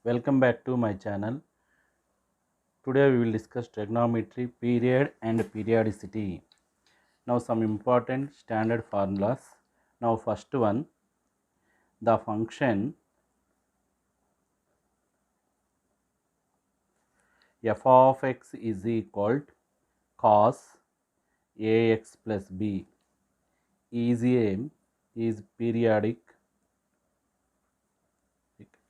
Welcome back to my channel. Today we will discuss trigonometry, period and periodicity. Now some important standard formulas. Now first one, the function f of x is equal to cos ax plus b is periodic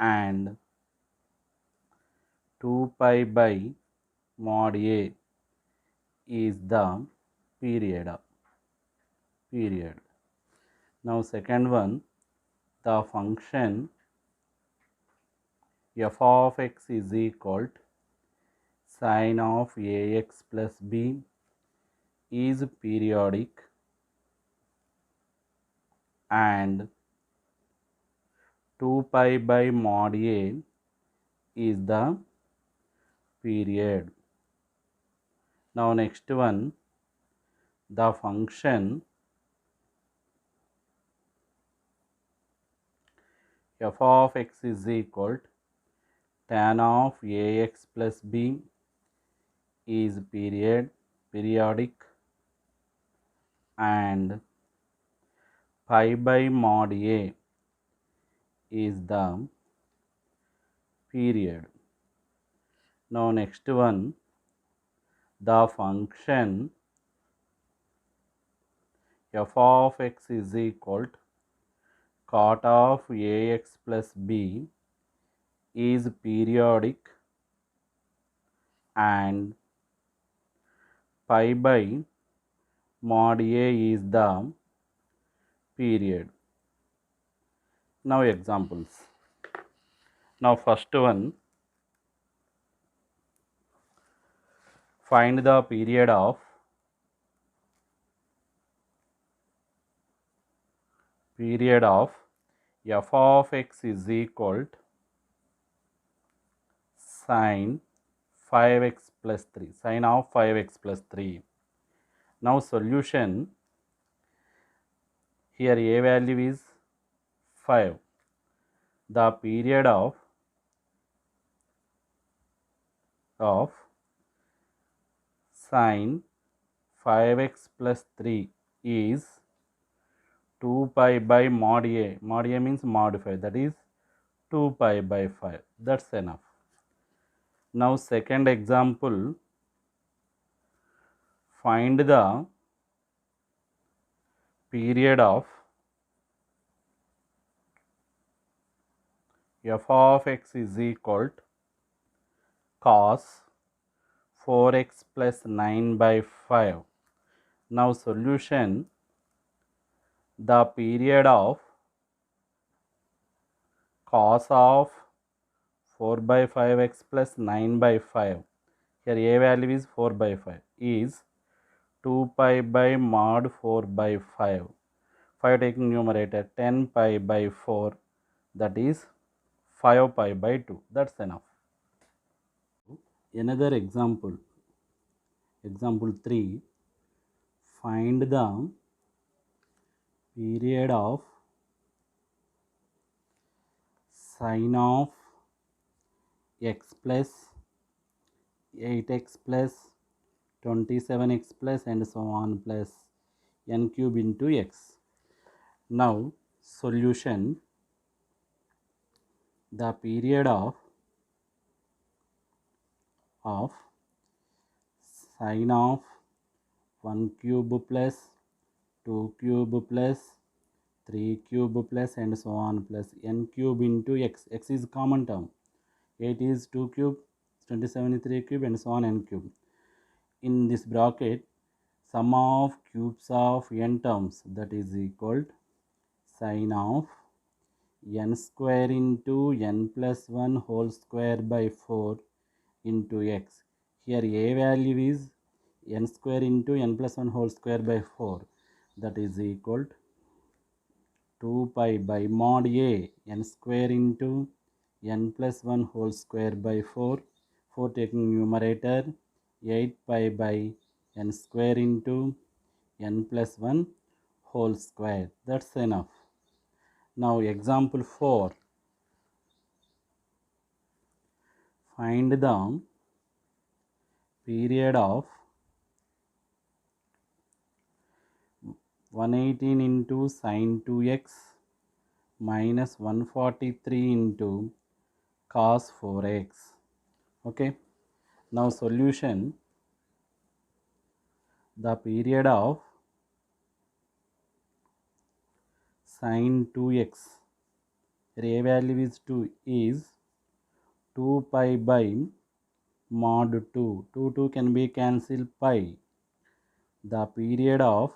and 2 pi by mod a is the period. Now second one, the function f of x is equal to sin of ax plus b is periodic and 2 pi by mod a is the period. Now next one, the function f of x is equal to tan of ax plus b is periodic and pi by mod a is the period. Now next one, the function f of x is equal to cot of ax plus b is periodic and pi by mod a is the period. Now examples. Now first one, find the period of f of x is equal to sin 5x plus 3, sin of 5x plus 3. Now solution, here a value is 5. The period of sin 5x plus 3 is 2 pi by mod a. Mod a means modified, that is 2 pi by 5. That's enough. Now second example, find the period of f of x is equal to cos 4x plus 9 by 5. Now solution, the period of cos of 4 by 5x plus 9 by 5, here a value is 4 by 5, is 2 pi by mod 4 by 5. 5 taking numerator, 10 pi by 4, that is 5 pi by 2. That's enough. Another example, example 3, find the period of sin of x plus 8x plus 27x plus and so on plus n cube into x. Now solution, the period of sin of 1 cube plus 2 cube plus 3 cube plus and so on plus n cube into x. X is common term. 8 is 2 cube, 27 is 3 cube and so on n cube. In this bracket, sum of cubes of n terms, that is equal to sin of n square into n plus 1 whole square by 4 into x. Here a value is n square into n plus 1 whole square by 4, that is equal to 2 pi by mod a n square into n plus 1 whole square by 4, 4 taking numerator, 8 pi by n square into n plus 1 whole square. That's enough. Now example 4. Find the period of 118 into sin 2x minus 143 into cos 4x. Okay. Now solution. The period of sin 2x, a value is 2, is 2 pi by mod 2. 2 can be cancelled pi. The period of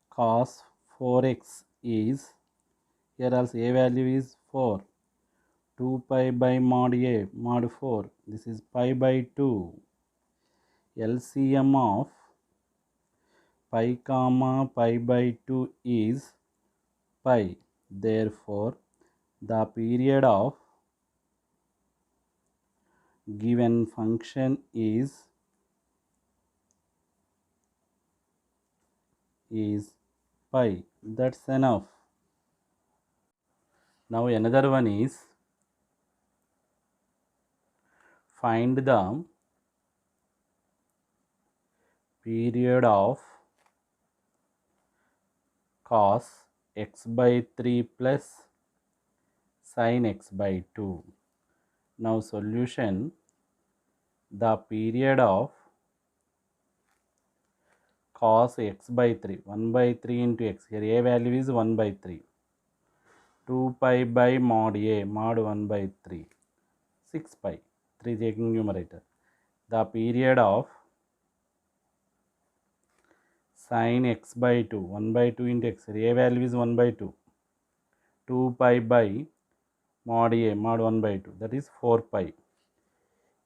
cos 4x is, here also a value is 4. 2 pi by mod a, mod 4. This is pi by 2. LCM of pi comma pi by 2 is pi. Therefore, the period of given function is pi. That's enough. Now another one is find the period of cos x by 3 plus sin x by 2. Now solution. The period of cos x by 3, 1 by 3 into x, here a value is 1 by 3. 2 pi by mod a, mod 1 by 3, 6 pi, 3 taking numerator. The period of sin x by 2, 1 by 2 into x, a value is 1 by 2. 2 pi by mod a, mod 1 by 2, that is 4 pi.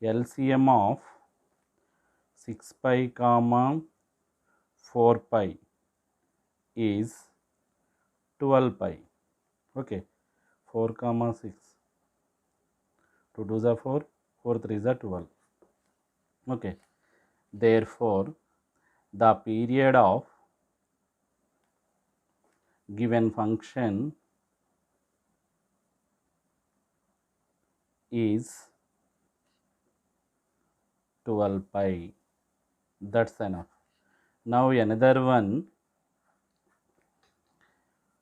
LCM of 6 pi comma 4 pi is 12 pi. Okay, 4 comma 6. 2 2s are 4, 4 3s are 12. Okay, therefore, the period of given function is 12 pi. That's enough. Now another one,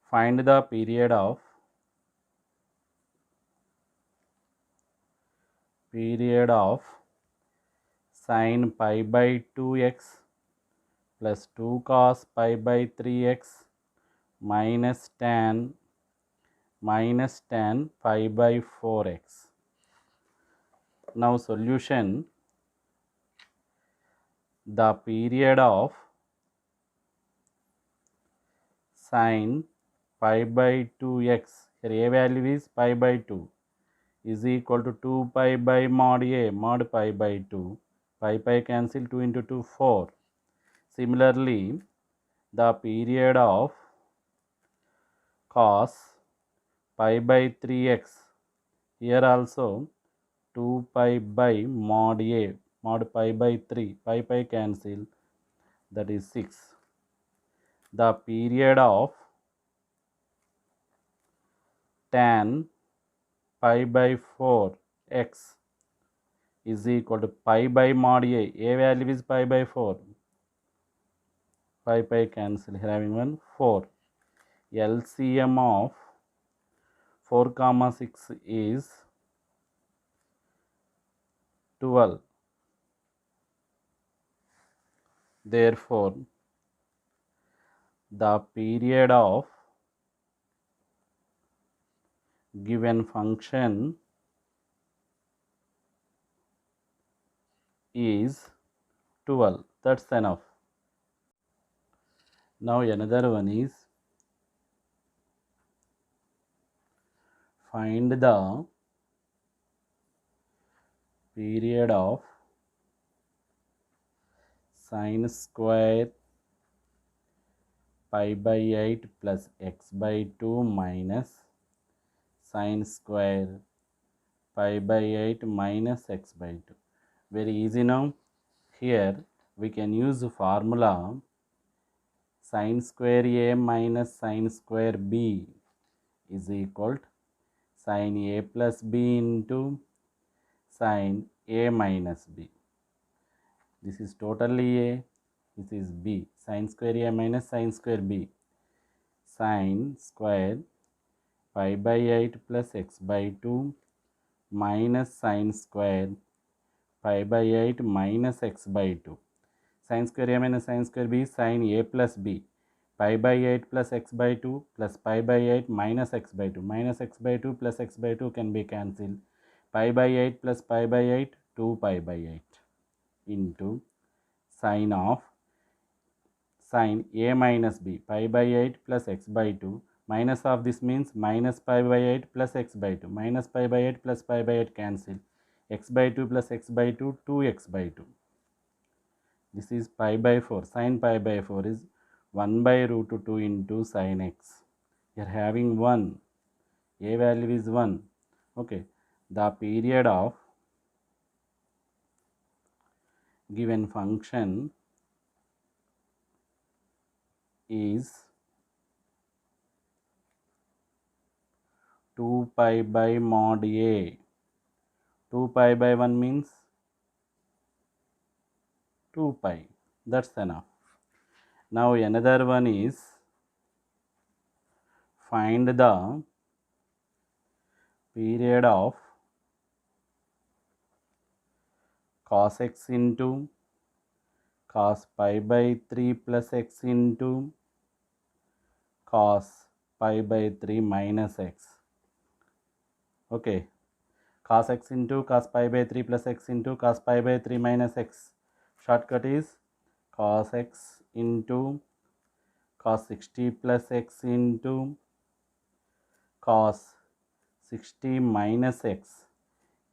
find the period of sin pi by 2x plus 2 cos pi by 3x minus tan pi by 4x. Now solution. The period of sin pi by 2x, here a value is pi by 2, is equal to 2 pi by mod a, mod pi by 2. Pi cancel, 2 into 2, 4. Similarly, the period of cos pi by 3x, here also 2 pi by mod a, mod pi by 3. Pi cancel, that is 6. The period of tan pi by 4 x is equal to pi by mod a. A value is pi by 4. Pi cancel, here having 1, 4. LCM of 4 comma 6 is 12. Therefore, the period of given function is 12. That's enough. Now another one is find the period of sin square pi by 8 plus x by 2 minus sin square pi by 8 minus x by 2. Very easy now. Here we can use the formula sin square a minus sin square b is equal to sin a plus b into sin a minus b. This is totally a, this is b. Sin square a minus sin square b. Sin square pi by 8 plus x by 2 minus sin square pi by 8 minus x by 2. Sin square a minus sin square b is sin a plus b. Pi by 8 plus x by 2 plus pi by 8 minus x by 2. Minus x by 2 plus x by 2 can be cancelled. Pi by 8 plus pi by 8, 2 pi by 8 into sin of sin a minus b. Pi by 8 plus x by 2. Minus of this means minus pi by 8 plus x by 2. Minus pi by 8 plus pi by 8 cancel. X by 2 plus x by 2, 2x by 2. This is pi by 4. Sin pi by 4 is 1 by root 2 into sin x. You are having 1. A value is 1. Okay. The period of given function is 2 pi by mod a. 2 pi by 1 means 2 pi. That's enough. Now another one is find the period of cos x into cos pi by 3 plus x into cos pi by 3 minus x. Okay. Cos x into cos pi by 3 plus x into cos pi by 3 minus x. Shortcut is cos x into cos 60 plus x into cos 60 minus x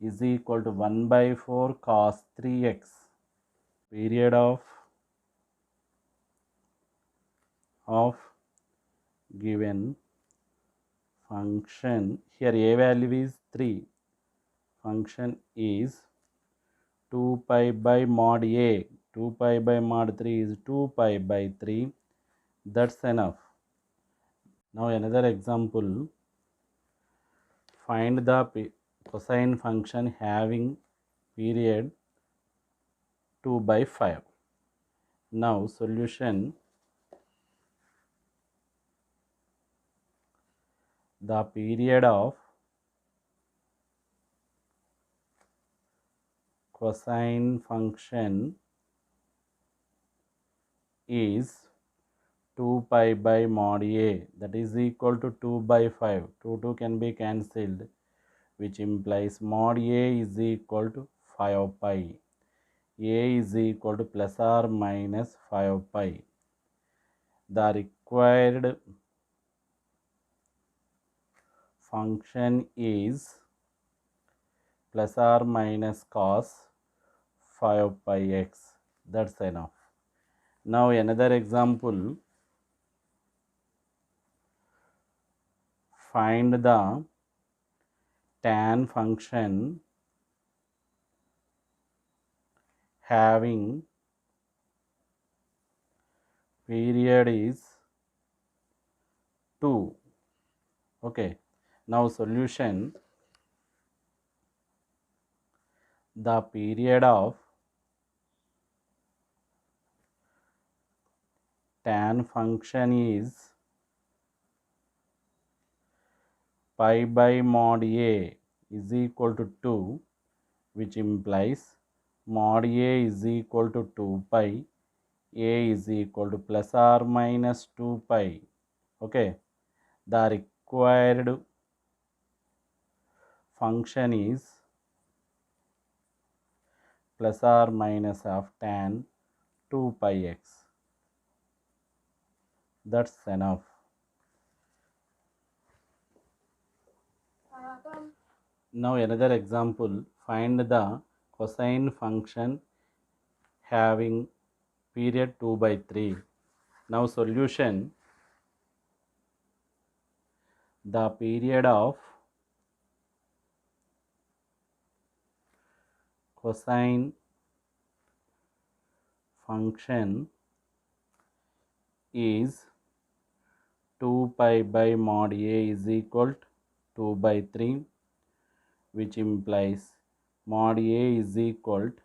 is equal to 1 by 4 cos 3x. Period of given function, here a value is 3, function is 2 pi by mod a. 2 pi by mod 3 is 2 pi by 3. That's enough. Now another example, find the cosine function having period 2 by 5. Now solution, the period of cosine function is 2 pi by mod a, that is equal to 2 by 5. 2 can be cancelled, which implies mod a is equal to 5 pi. A is equal to plus or minus 5 pi. The required function is plus or minus cos 5 pi x. That's enough. Now another example, find the tan function having period is 2. Okay. Now solution, the period of tan function is pi by mod a is equal to 2, which implies mod a is equal to 2 pi. A is equal to plus or minus 2 pi. Okay. The required function is plus or minus of tan 2 pi x. That's enough. Now another example, find the cosine function having period 2 by 3. Now solution, the period of cosine function is 2 pi by mod a is equal to 2 by 3, which implies mod a is equal to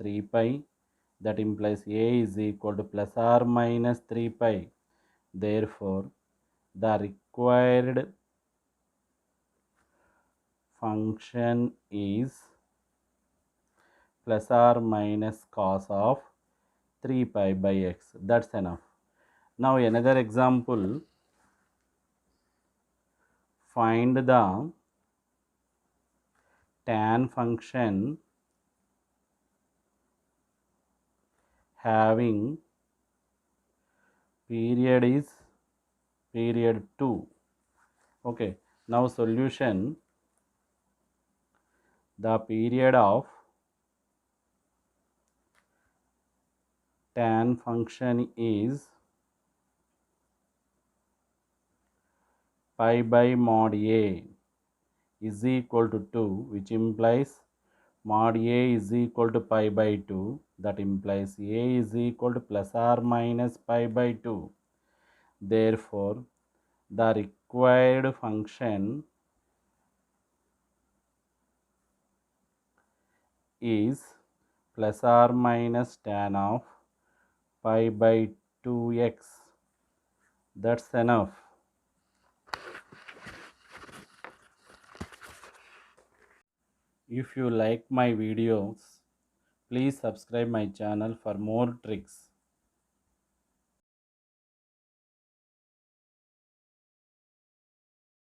3 pi. That implies a is equal to plus or minus 3 pi. Therefore, the required function is plus or minus cos of 3 pi by x. That's enough. Now another example, find the tan function having period is period 2. Okay, now solution, the period of tan function is pi by mod a is equal to 2, which implies mod a is equal to pi by 2. That implies a is equal to plus or minus pi by 2. Therefore, the required function is plus or minus tan of pi by 2x. That's enough. If you like my videos, please subscribe my channel for more tricks.